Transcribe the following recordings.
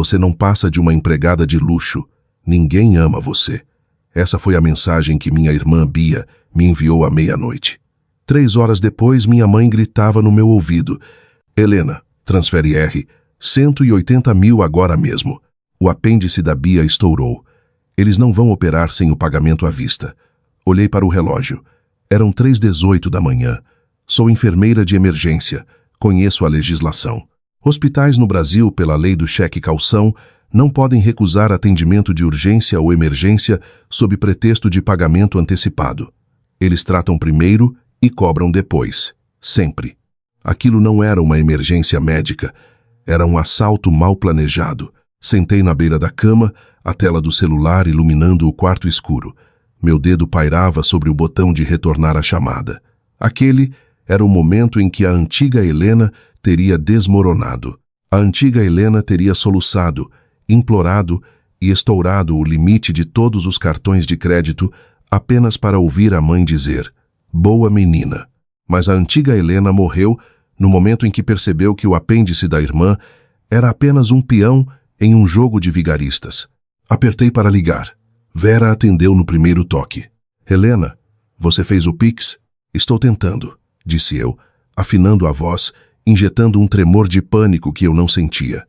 Você não passa de uma empregada de luxo. Ninguém ama você. Essa foi a mensagem que minha irmã Bia me enviou à meia-noite. 3 horas depois, minha mãe gritava no meu ouvido: Helena, transfere R, 180 mil agora mesmo. O apêndice da Bia estourou. Eles não vão operar sem o pagamento à vista. Olhei para o relógio. Eram 3h18 da manhã. Sou enfermeira de emergência. Conheço a legislação. Hospitais no Brasil, pela lei do cheque-calção, não podem recusar atendimento de urgência ou emergência sob pretexto de pagamento antecipado. Eles tratam primeiro e cobram depois. Sempre. Aquilo não era uma emergência médica. Era um assalto mal planejado. Sentei na beira da cama, a tela do celular iluminando o quarto escuro. Meu dedo pairava sobre o botão de retornar a chamada. Aquele era o momento em que a antiga Helena teria desmoronado. A antiga Helena teria soluçado, implorado e estourado o limite de todos os cartões de crédito apenas para ouvir a mãe dizer: "Boa menina." Mas a antiga Helena morreu no momento em que percebeu que o apêndice da irmã era apenas um peão em um jogo de vigaristas. Apertei para ligar. Vera atendeu no primeiro toque. "Helena, você fez o Pix?" "Estou tentando", disse eu, afinando a voz, injetando um tremor de pânico que eu não sentia.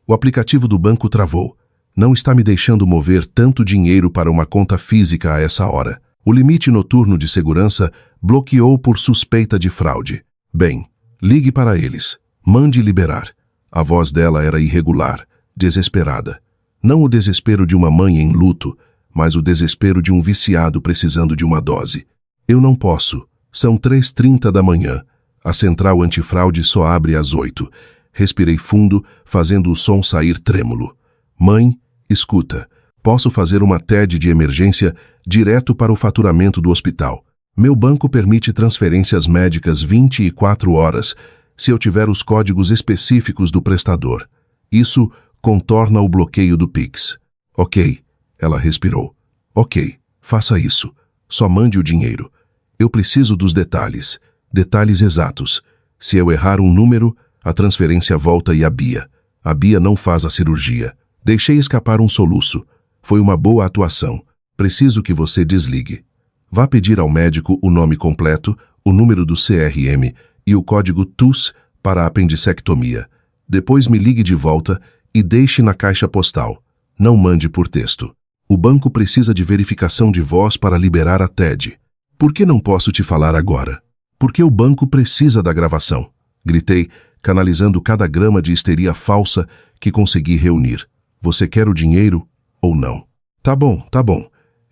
O aplicativo do banco travou. Não está me deixando mover tanto dinheiro para uma conta física a essa hora. O limite noturno de segurança bloqueou por suspeita de fraude. "Bem, ligue para eles. Mande liberar." A voz dela era irregular, desesperada. Não o desespero de uma mãe em luto, mas o desespero de um viciado precisando de uma dose. "Eu não posso. São 3h30 da manhã. A central antifraude só abre às 8. Respirei fundo, fazendo o som sair trêmulo. "Mãe, escuta. Posso fazer uma TED de emergência direto para o faturamento do hospital. Meu banco permite transferências médicas 24 horas, se eu tiver os códigos específicos do prestador. Isso contorna o bloqueio do Pix." "Ok." Ela respirou. "Ok, faça isso. Só mande o dinheiro. Eu preciso dos detalhes. Detalhes exatos. Se eu errar um número, a transferência volta e a Bia. A Bia não faz a cirurgia." Deixei escapar um soluço. "Foi uma boa atuação. Preciso que você desligue. Vá pedir ao médico o nome completo, o número do CRM e o código TUS para a apendicectomia. Depois me ligue de volta e deixe na caixa postal. Não mande por texto. O banco precisa de verificação de voz para liberar a TED. Por que não posso te falar agora? Porque o banco precisa da gravação." Gritei, canalizando cada grama de histeria falsa que consegui reunir. "Você quer o dinheiro ou não?" Tá bom.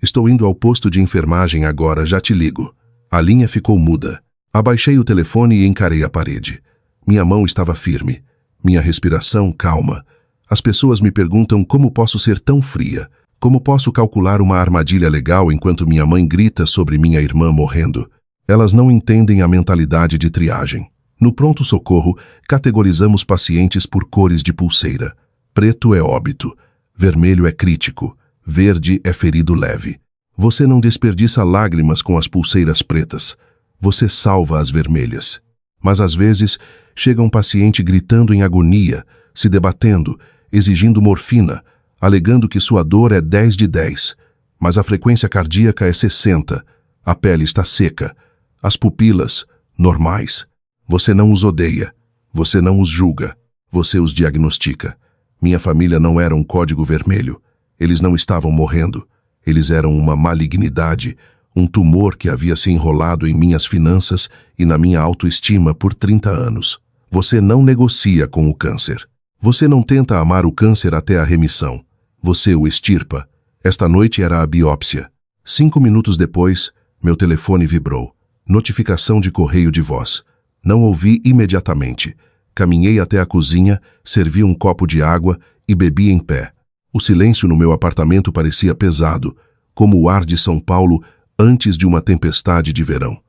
Estou indo ao posto de enfermagem agora, já te ligo." A linha ficou muda. Abaixei o telefone e encarei a parede. Minha mão estava firme. Minha respiração calma. As pessoas me perguntam como posso ser tão fria. Como posso calcular uma armadilha legal enquanto minha mãe grita sobre minha irmã morrendo? Elas não entendem a mentalidade de triagem. No pronto-socorro, categorizamos pacientes por cores de pulseira. Preto é óbito. Vermelho é crítico. Verde é ferido leve. Você não desperdiça lágrimas com as pulseiras pretas. Você salva as vermelhas. Mas às vezes, chega um paciente gritando em agonia, se debatendo, exigindo morfina, alegando que sua dor é 10 de 10, mas a frequência cardíaca é 60, a pele está seca, as pupilas, normais. Você não os odeia, você não os julga, você os diagnostica. Minha família não era um código vermelho, eles não estavam morrendo, eles eram uma malignidade, um tumor que havia se enrolado em minhas finanças e na minha autoestima por 30 anos. Você não negocia com o câncer. Você não tenta amar o câncer até a remissão. Você o extirpa. Esta noite era a biópsia. 5 minutos depois, meu telefone vibrou. Notificação de correio de voz. Não ouvi imediatamente. Caminhei até a cozinha, servi um copo de água e bebi em pé. O silêncio no meu apartamento parecia pesado, como o ar de São Paulo antes de uma tempestade de verão.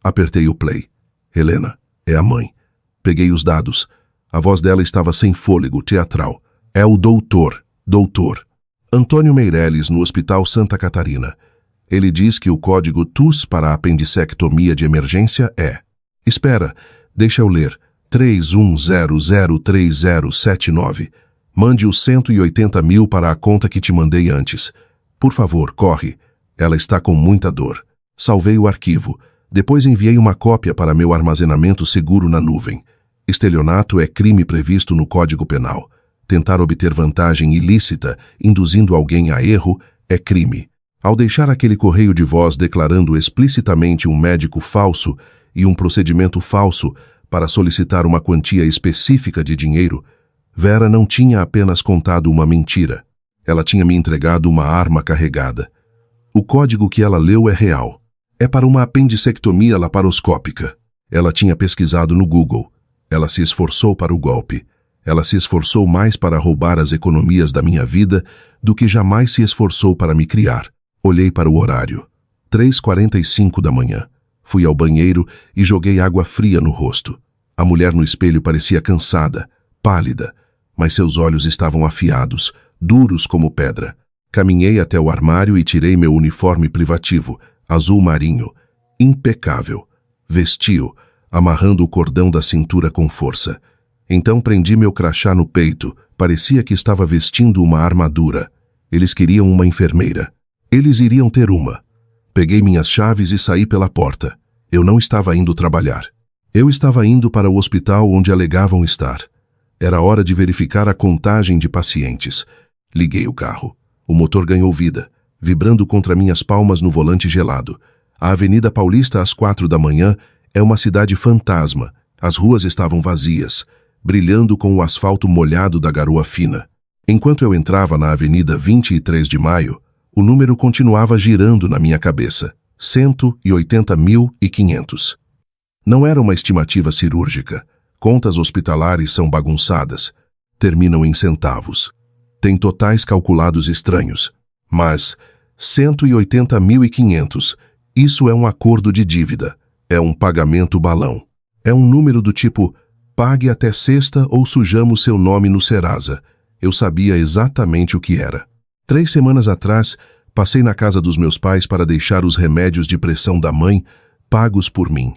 Apertei o play. Helena, é a mãe. Peguei os dados. A voz dela estava sem fôlego, teatral. "É o doutor. Antônio Meirelles, no Hospital Santa Catarina. Ele diz que o código TUS para a apendicectomia de emergência é... Espera, deixa eu ler. 31003079. Mande os 180 mil para a conta que te mandei antes. Por favor, corre. Ela está com muita dor. Salvei o arquivo. Depois enviei uma cópia para meu armazenamento seguro na nuvem. Estelionato é crime previsto no Código Penal. Tentar obter vantagem ilícita, induzindo alguém a erro, é crime. Ao deixar aquele correio de voz declarando explicitamente um médico falso e um procedimento falso para solicitar uma quantia específica de dinheiro, Vera não tinha apenas contado uma mentira. Ela tinha me entregado uma arma carregada. O código que ela leu é real. É para uma apendicectomia laparoscópica. Ela tinha pesquisado no Google. Ela se esforçou para o golpe. Ela se esforçou mais para roubar as economias da minha vida do que jamais se esforçou para me criar. Olhei para o horário. 3h45 da manhã. Fui ao banheiro e joguei água fria no rosto. A mulher no espelho parecia cansada, pálida, mas seus olhos estavam afiados, duros como pedra. Caminhei até o armário e tirei meu uniforme privativo, azul marinho, impecável. Vesti-o, amarrando o cordão da cintura com força. Então prendi meu crachá no peito, parecia que estava vestindo uma armadura. Eles queriam uma enfermeira. Eles iriam ter uma. Peguei minhas chaves e saí pela porta. Eu não estava indo trabalhar. Eu estava indo para o hospital onde alegavam estar. Era hora de verificar a contagem de pacientes. Liguei o carro. O motor ganhou vida, vibrando contra minhas palmas no volante gelado. A Avenida Paulista às 4 da manhã é uma cidade fantasma. As ruas estavam vazias, brilhando com o asfalto molhado da garoa fina. Enquanto eu entrava na Avenida 23 de Maio, o número continuava girando na minha cabeça. 180.500. Não era uma estimativa cirúrgica. Contas hospitalares são bagunçadas. Terminam em centavos. Tem totais calculados estranhos. Mas 180.500. Isso é um acordo de dívida. É um pagamento balão. É um número do tipo, pague até sexta ou sujamos seu nome no Serasa. Eu sabia exatamente o que era. 3 semanas atrás, passei na casa dos meus pais para deixar os remédios de pressão da mãe, pagos por mim.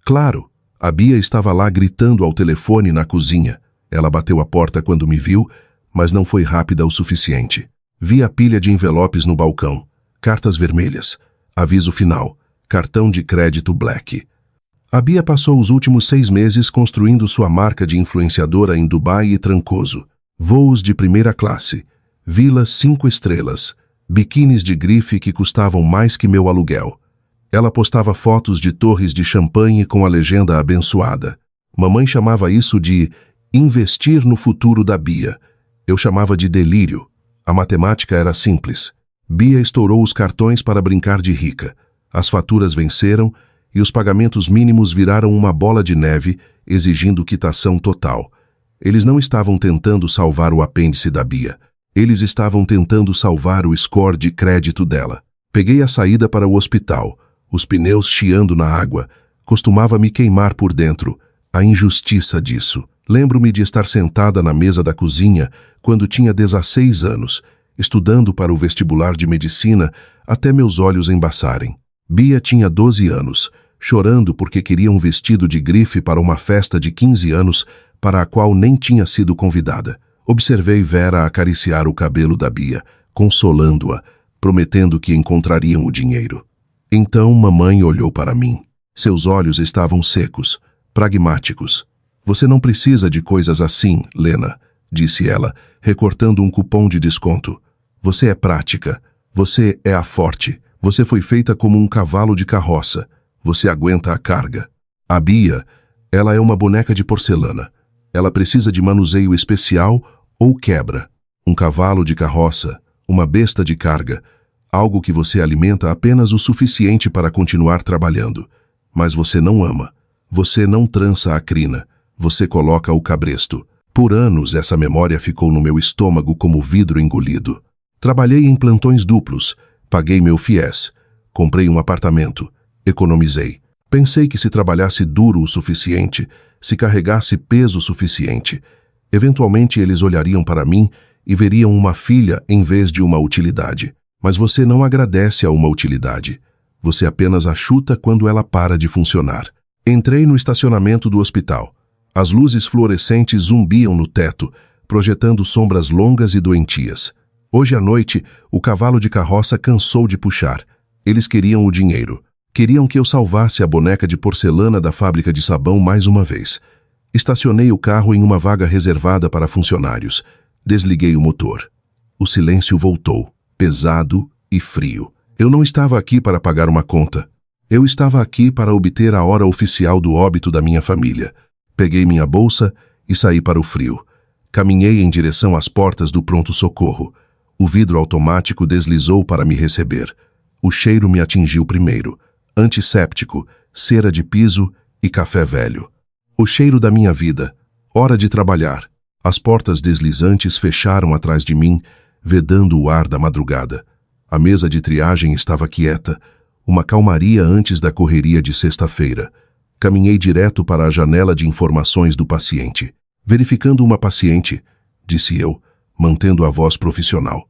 Claro, a Bia estava lá gritando ao telefone na cozinha. Ela bateu a porta quando me viu, mas não foi rápida o suficiente. Vi a pilha de envelopes no balcão, cartas vermelhas, aviso final, cartão de crédito Black. A Bia passou os últimos 6 meses construindo sua marca de influenciadora em Dubai e Trancoso. Voos de primeira classe, vilas 5 estrelas, biquínis de grife que custavam mais que meu aluguel. Ela postava fotos de torres de champanhe com a legenda abençoada. Mamãe chamava isso de investir no futuro da Bia. Eu chamava de delírio. A matemática era simples. Bia estourou os cartões para brincar de rica. As faturas venceram e os pagamentos mínimos viraram uma bola de neve, exigindo quitação total. Eles não estavam tentando salvar o apêndice da Bia. Eles estavam tentando salvar o score de crédito dela. Peguei a saída para o hospital. Os pneus chiando na água. Costumava me queimar por dentro. A injustiça disso. Lembro-me de estar sentada na mesa da cozinha quando tinha 16 anos, estudando para o vestibular de medicina até meus olhos embaçarem. Bia tinha 12 anos, chorando porque queria um vestido de grife para uma festa de 15 anos para a qual nem tinha sido convidada. Observei Vera acariciar o cabelo da Bia, consolando-a, prometendo que encontrariam o dinheiro. Então mamãe olhou para mim. Seus olhos estavam secos, pragmáticos. Você não precisa de coisas assim, Lena, disse ela, recortando um cupom de desconto. Você é prática. Você é a forte. Você foi feita como um cavalo de carroça. Você aguenta a carga. A Bia, ela é uma boneca de porcelana. Ela precisa de manuseio especial ou quebra. Um cavalo de carroça, uma besta de carga, algo que você alimenta apenas o suficiente para continuar trabalhando. Mas você não ama. Você não trança a crina. Você coloca o cabresto. Por anos essa memória ficou no meu estômago como vidro engolido. Trabalhei em plantões duplos, paguei meu FIES, comprei um apartamento, economizei. Pensei que se trabalhasse duro o suficiente, se carregasse peso suficiente, eventualmente eles olhariam para mim e veriam uma filha em vez de uma utilidade. Mas você não agradece a uma utilidade. Você apenas a chuta quando ela para de funcionar. Entrei no estacionamento do hospital. As luzes fluorescentes zumbiam no teto, projetando sombras longas e doentias. Hoje à noite, o cavalo de carroça cansou de puxar. Eles queriam o dinheiro. Queriam que eu salvasse a boneca de porcelana da fábrica de sabão mais uma vez. Estacionei o carro em uma vaga reservada para funcionários. Desliguei o motor. O silêncio voltou, pesado e frio. Eu não estava aqui para pagar uma conta. Eu estava aqui para obter a hora oficial do óbito da minha família. Peguei minha bolsa e saí para o frio. Caminhei em direção às portas do pronto-socorro. O vidro automático deslizou para me receber. O cheiro me atingiu primeiro. Antisséptico, cera de piso e café velho. O cheiro da minha vida. Hora de trabalhar. As portas deslizantes fecharam atrás de mim, vedando o ar da madrugada. A mesa de triagem estava quieta, uma calmaria antes da correria de sexta-feira. Caminhei direto para a janela de informações do paciente. Verificando uma paciente, disse eu, mantendo a voz profissional.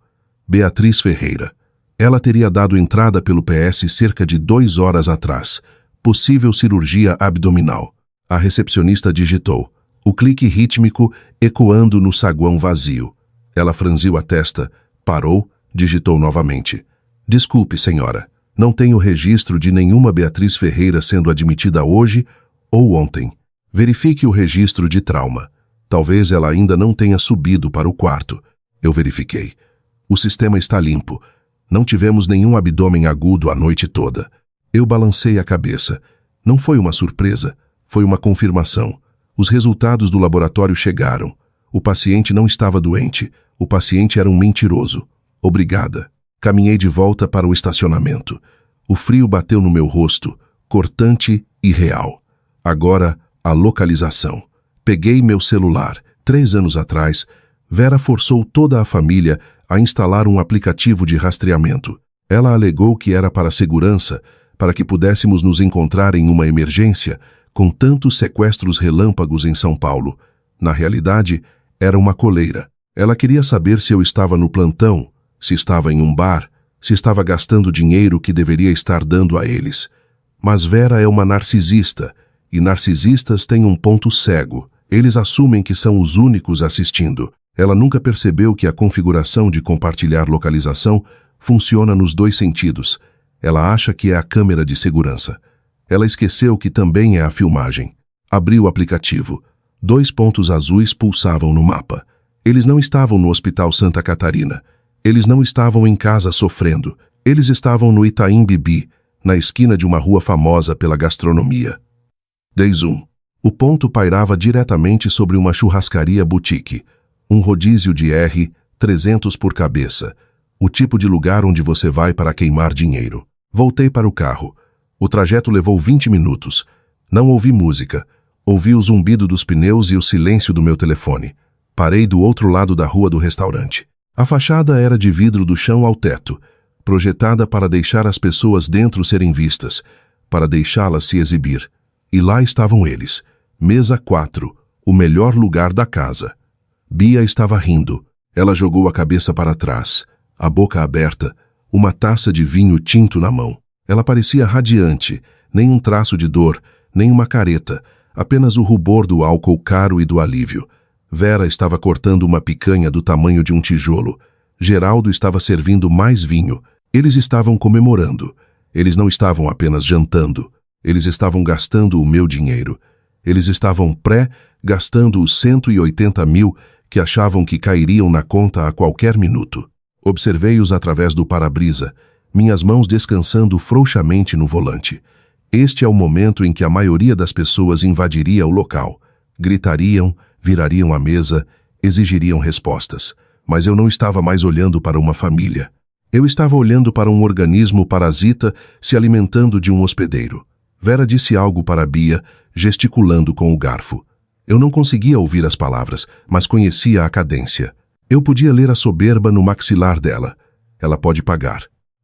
Beatriz Ferreira. Ela teria dado entrada pelo PS cerca de 2 horas atrás. Possível cirurgia abdominal. A recepcionista digitou. O clique rítmico ecoando no saguão vazio. Ela franziu a testa, parou, digitou novamente. Desculpe, senhora. Não tenho registro de nenhuma Beatriz Ferreira sendo admitida hoje ou ontem. Verifique o registro de trauma. Talvez ela ainda não tenha subido para o quarto. Eu verifiquei. O sistema está limpo. Não tivemos nenhum abdômen agudo a noite toda. Eu balancei a cabeça. Não foi uma surpresa, foi uma confirmação. Os resultados do laboratório chegaram. O paciente não estava doente. O paciente era um mentiroso. Obrigada. Caminhei de volta para o estacionamento. O frio bateu no meu rosto, cortante e real. Agora, a localização. Peguei meu celular. 3 anos atrás, Vera forçou toda a família a instalar um aplicativo de rastreamento. Ela alegou que era para segurança, para que pudéssemos nos encontrar em uma emergência, com tantos sequestros relâmpagos em São Paulo. Na realidade, era uma coleira. Ela queria saber se eu estava no plantão, se estava em um bar, se estava gastando dinheiro que deveria estar dando a eles. Mas Vera é uma narcisista, e narcisistas têm um ponto cego. Eles assumem que são os únicos assistindo. Ela nunca percebeu que a configuração de compartilhar localização funciona nos 2 sentidos. Ela acha que é a câmera de segurança. Ela esqueceu que também é a filmagem. Abriu o aplicativo. 2 pontos azuis pulsavam no mapa. Eles não estavam no Hospital Santa Catarina. Eles não estavam em casa sofrendo. Eles estavam no Itaim Bibi, na esquina de uma rua famosa pela gastronomia. 10-1. O ponto pairava diretamente sobre uma churrascaria boutique. Um rodízio de R$300 por cabeça. O tipo de lugar onde você vai para queimar dinheiro. Voltei para o carro. O trajeto levou 20 minutos. Não ouvi música. Ouvi o zumbido dos pneus e o silêncio do meu telefone. Parei do outro lado da rua do restaurante. A fachada era de vidro do chão ao teto, projetada para deixar as pessoas dentro serem vistas, para deixá-las se exibir. E lá estavam eles. Mesa 4, o melhor lugar da casa. Bia estava rindo. Ela jogou a cabeça para trás, a boca aberta, uma taça de vinho tinto na mão. Ela parecia radiante, nem um traço de dor, nem uma careta, apenas o rubor do álcool caro e do alívio. Vera estava cortando uma picanha do tamanho de um tijolo. Geraldo estava servindo mais vinho. Eles estavam comemorando. Eles não estavam apenas jantando. Eles estavam gastando o meu dinheiro. Eles estavam gastando os 180 mil que achavam que cairiam na conta a qualquer minuto. Observei-os através do para-brisa, minhas mãos descansando frouxamente no volante. Este é o momento em que a maioria das pessoas invadiria o local. Gritariam, virariam a mesa, exigiriam respostas. Mas eu não estava mais olhando para uma família. Eu estava olhando para um organismo parasita se alimentando de um hospedeiro. Vera disse algo para Bia, gesticulando com o garfo. Eu não conseguia ouvir as palavras, mas conhecia a cadência. Eu podia ler a soberba no maxilar dela. Ela pode pagar.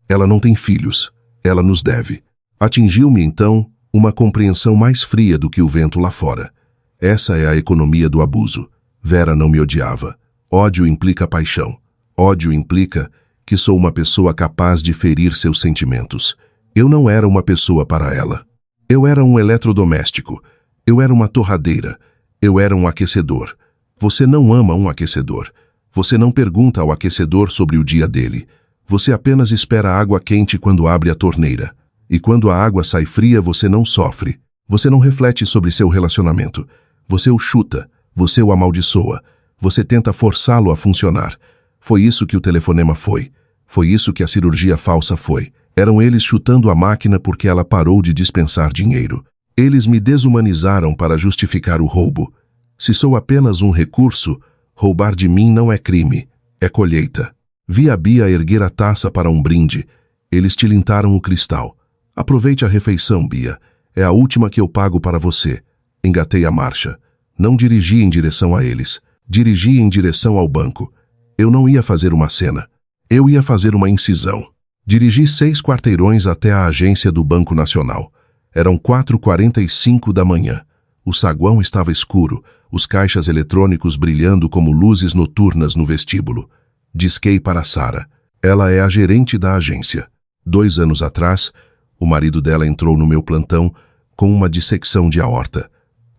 Ela não tem filhos. Ela nos deve. Atingiu-me, então, uma compreensão mais fria do que o vento lá fora. Essa é a economia do abuso. Vera não me odiava. Ódio implica paixão. Ódio implica que sou uma pessoa capaz de ferir seus sentimentos. Eu não era uma pessoa para ela. Eu era um eletrodoméstico. Eu era uma torradeira. Eu era um aquecedor. Você não ama um aquecedor. Você não pergunta ao aquecedor sobre o dia dele. Você apenas espera água quente quando abre a torneira. E quando a água sai fria, você não sofre. Você não reflete sobre seu relacionamento. Você o chuta. Você o amaldiçoa. Você tenta forçá-lo a funcionar. Foi isso que o telefonema foi. Foi isso que a cirurgia falsa foi. Eram eles chutando a máquina porque ela parou de dispensar dinheiro. Eles me desumanizaram para justificar o roubo. Se sou apenas um recurso, roubar de mim não é crime, é colheita. Vi a Bia erguer a taça para um brinde. Eles tilintaram o cristal. Aproveite a refeição, Bia. É a última que eu pago para você. Engatei a marcha. Não dirigi em direção a eles. Dirigi em direção ao banco. Eu não ia fazer uma cena. Eu ia fazer uma incisão. Dirigi 6 quarteirões até a agência do Banco Nacional. Eram 4h45 da manhã. O saguão estava escuro, os caixas eletrônicos brilhando como luzes noturnas no vestíbulo. Disquei para Sara. Ela é a gerente da agência. 2 anos atrás, o marido dela entrou no meu plantão com uma dissecção de aorta.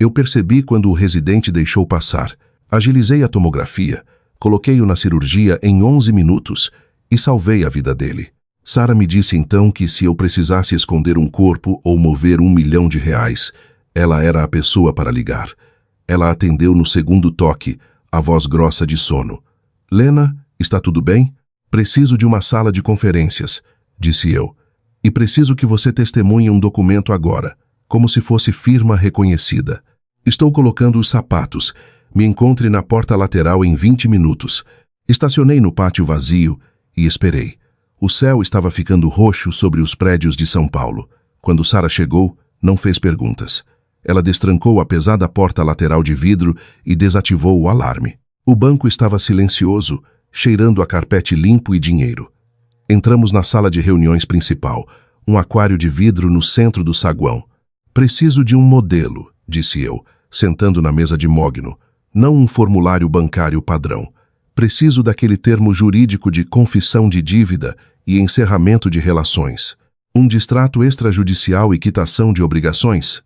Eu percebi quando o residente deixou passar. Agilizei a tomografia, coloquei-o na cirurgia em 11 minutos e salvei a vida dele. Sara me disse então que se eu precisasse esconder um corpo ou mover R$1 milhão, ela era a pessoa para ligar. Ela atendeu no segundo toque, a voz grossa de sono. Lena, está tudo bem? Preciso de uma sala de conferências, disse eu. E preciso que você testemunhe um documento agora, como se fosse firma reconhecida. Estou colocando os sapatos. Me encontre na porta lateral em 20 minutos. Estacionei no pátio vazio e esperei. O céu estava ficando roxo sobre os prédios de São Paulo. Quando Sara chegou, não fez perguntas. Ela destrancou a pesada porta lateral de vidro e desativou o alarme. O banco estava silencioso, cheirando a carpete limpo e dinheiro. Entramos na sala de reuniões principal, um aquário de vidro no centro do saguão. Preciso de um modelo, disse eu, sentando na mesa de mogno, não um formulário bancário padrão. Preciso daquele termo jurídico de confissão de dívida e encerramento de relações. Um distrato extrajudicial e quitação de obrigações?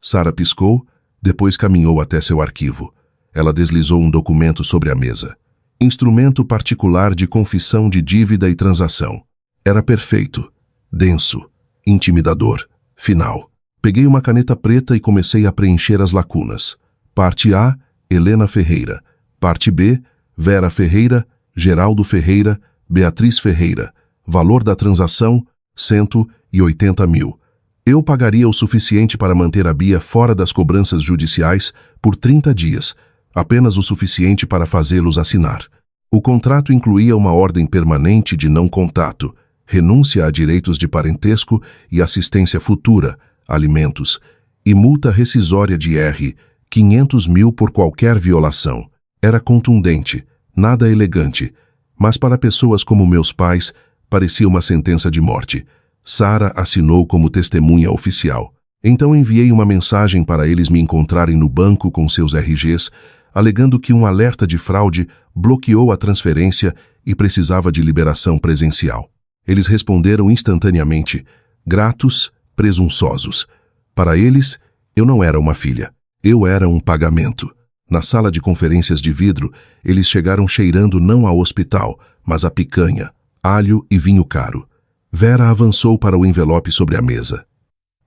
Sara piscou, depois caminhou até seu arquivo. Ela deslizou um documento sobre a mesa. Instrumento particular de confissão de dívida e transação. Era perfeito, denso, intimidador, final. Peguei uma caneta preta e comecei a preencher as lacunas. Parte A, Helena Ferreira. Parte B, Vera Ferreira, Geraldo Ferreira, Beatriz Ferreira. Valor da transação, 180 mil. Eu pagaria o suficiente para manter a Bia fora das cobranças judiciais por 30 dias, apenas o suficiente para fazê-los assinar. O contrato incluía uma ordem permanente de não contato, renúncia a direitos de parentesco e assistência futura, alimentos, e multa rescisória de R$ 500 mil por qualquer violação. Era contundente, nada elegante, mas para pessoas como meus pais, parecia uma sentença de morte. Sara assinou como testemunha oficial. Então enviei uma mensagem para eles me encontrarem no banco com seus RGs, alegando que um alerta de fraude bloqueou a transferência e precisava de liberação presencial. Eles responderam instantaneamente, gratos, presunçosos. Para eles, eu não era uma filha. Eu era um pagamento. Na sala de conferências de vidro, eles chegaram cheirando não a hospital, mas a picanha, alho e vinho caro. Vera avançou para o envelope sobre a mesa.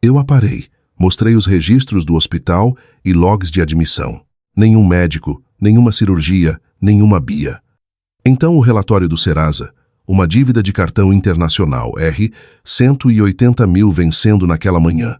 Eu aparei, mostrei os registros do hospital e logs de admissão. Nenhum médico, nenhuma cirurgia, nenhuma Bia. Então o relatório do Serasa, uma dívida de cartão internacional, R$ 180 mil vencendo naquela manhã.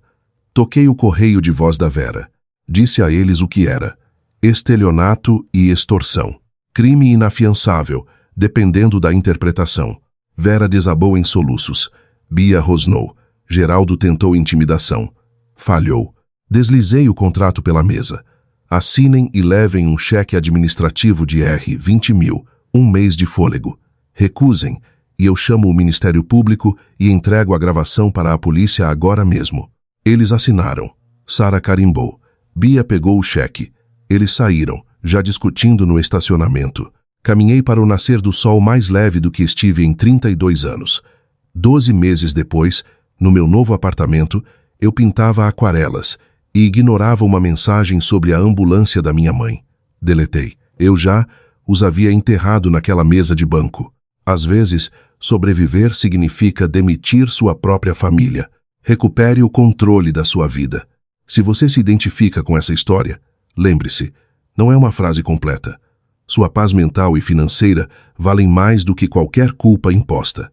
Toquei o correio de voz da Vera. Disse a eles o que era. Estelionato e extorsão. Crime inafiançável, dependendo da interpretação. Vera desabou em soluços. Bia rosnou. Geraldo tentou intimidação. Falhou. Deslizei o contrato pela mesa. Assinem e levem um cheque administrativo de R$ 20 mil, um mês de fôlego. Recusem, e eu chamo o Ministério Público e entrego a gravação para a polícia agora mesmo. Eles assinaram. Sara carimbou. Bia pegou o cheque. Eles saíram, já discutindo no estacionamento. Caminhei para o nascer do sol mais leve do que estive em 32 anos. 12 meses depois, no meu novo apartamento, eu pintava aquarelas e ignorava uma mensagem sobre a ambulância da minha mãe. Deletei. Eu já os havia enterrado naquela mesa de banco. Às vezes, sobreviver significa demitir sua própria família. Recupere o controle da sua vida. Se você se identifica com essa história, lembre-se, não é uma frase completa. Sua paz mental e financeira valem mais do que qualquer culpa imposta.